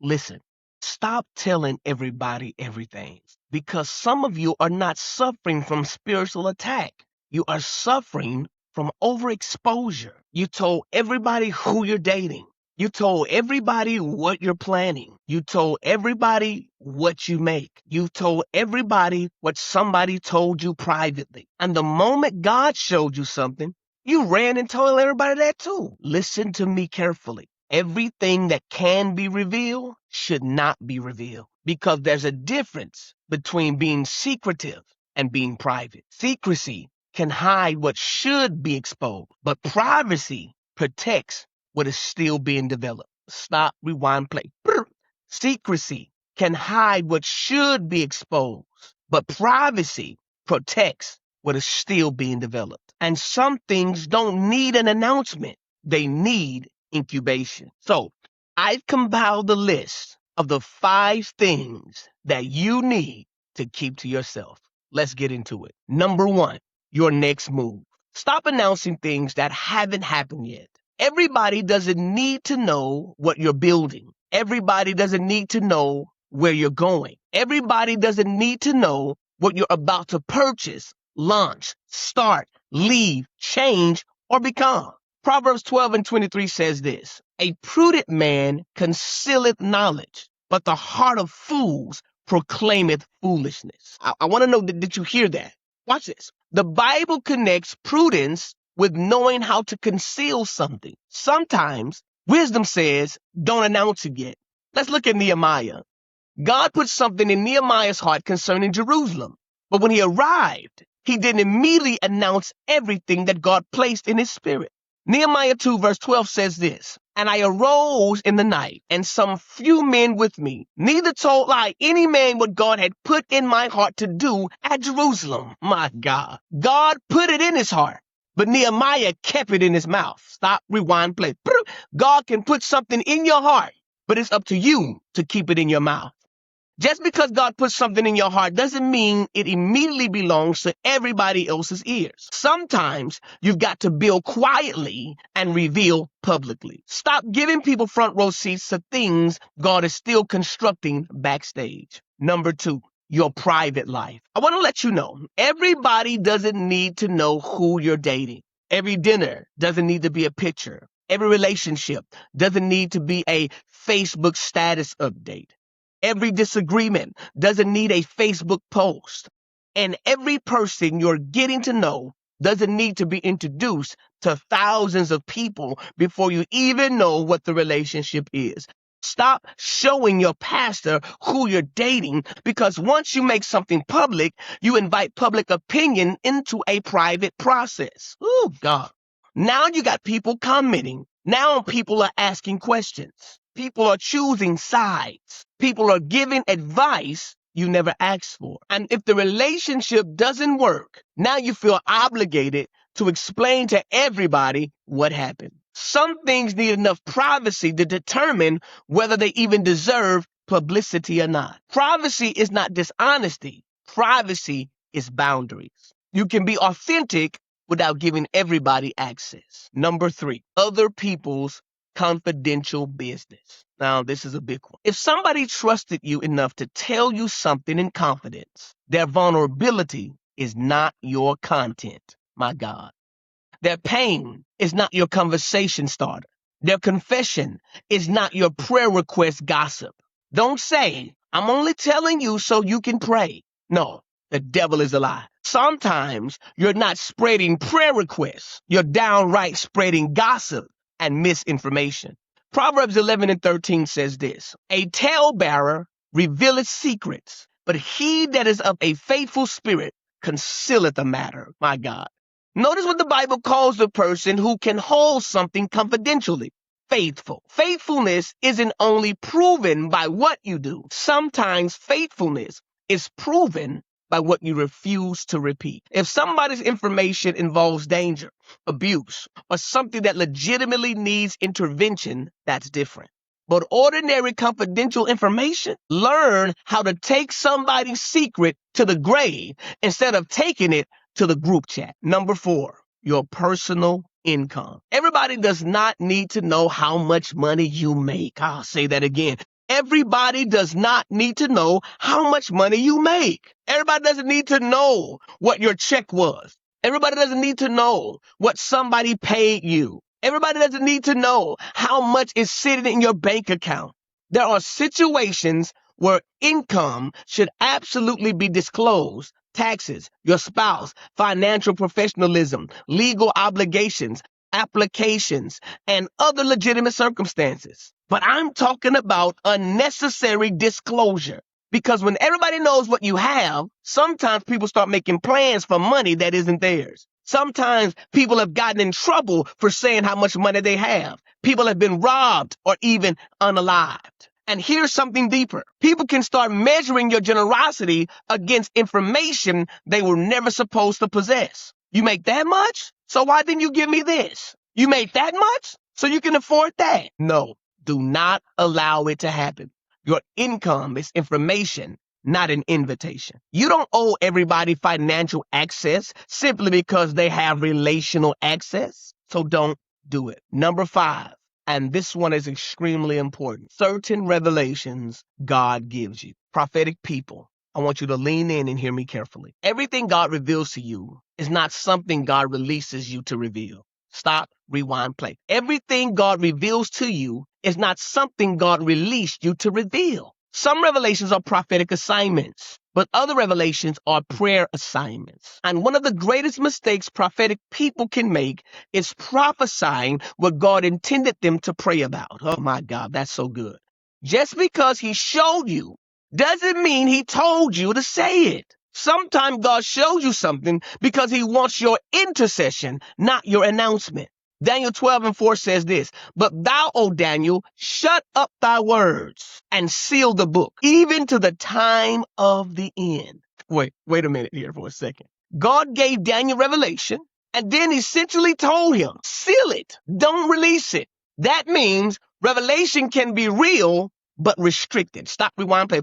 Listen, stop telling everybody everything because some of you are not suffering from spiritual attack. You are suffering from overexposure. You told everybody who you're dating. You told everybody what you're planning. You told everybody what you make. You told everybody what somebody told you privately. And the moment God showed you something, you ran and told everybody that too. Listen to me carefully. Everything that can be revealed should not be revealed because there's a difference between being secretive and being private. Secrecy can hide what should be exposed, but privacy protects what is still being developed. Stop, rewind, play. Secrecy can hide what should be exposed, but privacy protects what is still being developed. And some things don't need an announcement. They need incubation. So I've compiled the list of the 5 things that you need to keep to yourself. Let's get into it. Number 1, your next move. Stop announcing things that haven't happened yet. Everybody doesn't need to know what you're building. Everybody doesn't need to know where you're going. Everybody doesn't need to know what you're about to purchase, launch, start, leave, change, or become. Proverbs 12:23 says this, a prudent man concealeth knowledge, but the heart of fools proclaimeth foolishness. I want to know, did you hear that? Watch this. The Bible connects prudence with knowing how to conceal something. Sometimes wisdom says, don't announce it yet. Let's look at Nehemiah. God put something in Nehemiah's heart concerning Jerusalem. But when he arrived, he didn't immediately announce everything that God placed in his spirit. Nehemiah 2 verse 12 says this, and I arose in the night, and some few men with me. Neither told I any man what God had put in my heart to do at Jerusalem. My God. God put it in his heart, but Nehemiah kept it in his mouth. Stop, rewind, play. God can put something in your heart, but it's up to you to keep it in your mouth. Just because God puts something in your heart doesn't mean it immediately belongs to everybody else's ears. Sometimes you've got to build quietly and reveal publicly. Stop giving people front row seats to things God is still constructing backstage. Number 2, your private life. I want to let you know, everybody doesn't need to know who you're dating. Every dinner doesn't need to be a picture. Every relationship doesn't need to be a Facebook status update. Every disagreement doesn't need a Facebook post. And every person you're getting to know doesn't need to be introduced to thousands of people before you even know what the relationship is. Stop showing your pastor who you're dating because once you make something public, you invite public opinion into a private process. Oh, God. Now you got people commenting. Now people are asking questions. People are choosing sides. People are giving advice you never asked for. And if the relationship doesn't work, now you feel obligated to explain to everybody what happened. Some things need enough privacy to determine whether they even deserve publicity or not. Privacy is not dishonesty. Privacy is boundaries. You can be authentic without giving everybody access. Number 3, other people's confidential business. Now, this is a big one. If somebody trusted you enough to tell you something in confidence, their vulnerability is not your content, my God. Their pain is not your conversation starter. Their confession is not your prayer request gossip. Don't say, I'm only telling you so you can pray. No, the devil is a lie. Sometimes you're not spreading prayer requests. You're downright spreading gossip and misinformation. Proverbs 11:13 says this, a talebearer revealeth secrets, but he that is of a faithful spirit concealeth a matter. My God. Notice what the Bible calls the person who can hold something confidentially. Faithful. Faithfulness isn't only proven by what you do. Sometimes faithfulness is proven by what you refuse to repeat. If somebody's information involves danger, abuse, or something that legitimately needs intervention, that's different. But ordinary confidential information, learn how to take somebody's secret to the grave instead of taking it to the group chat. Number 4, your personal income. Everybody does not need to know how much money you make. I'll say that again. Everybody does not need to know how much money you make. Everybody doesn't need to know what your check was. Everybody doesn't need to know what somebody paid you. Everybody doesn't need to know how much is sitting in your bank account. There are situations where income should absolutely be disclosed. Taxes, your spouse, financial professionalism, legal obligations, applications, and other legitimate circumstances. But I'm talking about unnecessary disclosure. Because when everybody knows what you have, sometimes people start making plans for money that isn't theirs. Sometimes people have gotten in trouble for saying how much money they have. People have been robbed or even unalived. And here's something deeper. People can start measuring your generosity against information they were never supposed to possess. You make that much? So why didn't you give me this? You made that much? So you can afford that? No, do not allow it to happen. Your income is information, not an invitation. You don't owe everybody financial access simply because they have relational access. So don't do it. Number 5, and this one is extremely important. Certain revelations God gives you. Prophetic people, I want you to lean in and hear me carefully. Everything God reveals to you is not something God releases you to reveal. Stop, rewind, play. Everything God reveals to you is not something God released you to reveal. Some revelations are prophetic assignments, but other revelations are prayer assignments. And one of the greatest mistakes prophetic people can make is prophesying what God intended them to pray about. Oh my God, that's so good. Just because he showed you doesn't mean he told you to say it. Sometimes God shows you something because he wants your intercession, not your announcement. Daniel 12:4 says this, but thou, O Daniel, shut up thy words and seal the book, even to the time of the end. Wait a minute here for a second. God gave Daniel revelation and then essentially told him, seal it, don't release it. That means revelation can be real, but restricted. Stop, rewind, play.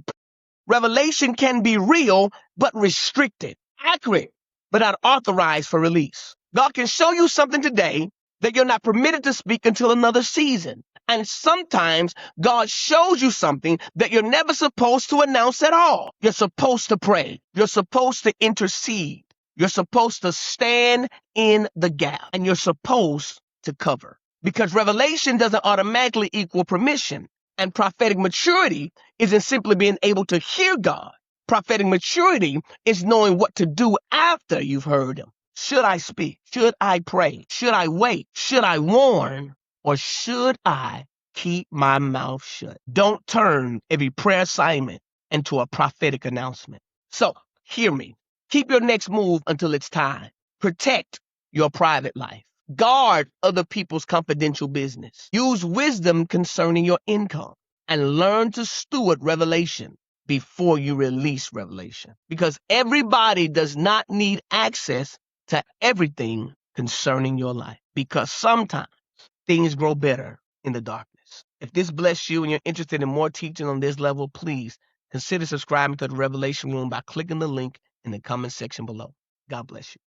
Revelation can be real, but restricted. Accurate, but not authorized for release. God can show you something today that you're not permitted to speak until another season. And sometimes God shows you something that you're never supposed to announce at all. You're supposed to pray. You're supposed to intercede. You're supposed to stand in the gap. And you're supposed to cover. Because revelation doesn't automatically equal permission. And prophetic maturity isn't simply being able to hear God. Prophetic maturity is knowing what to do after you've heard him. Should I speak? Should I pray? Should I wait? Should I warn? Or should I keep my mouth shut? Don't turn every prayer assignment into a prophetic announcement. So, hear me. Keep your next move until it's time. Protect your private life. Guard other people's confidential business. Use wisdom concerning your income and learn to steward revelation before you release revelation. Because everybody does not need access to everything concerning your life. Because sometimes things grow better in the darkness. If this blessed you and you're interested in more teaching on this level, please consider subscribing to the Revelation Room by clicking the link in the comment section below. God bless you.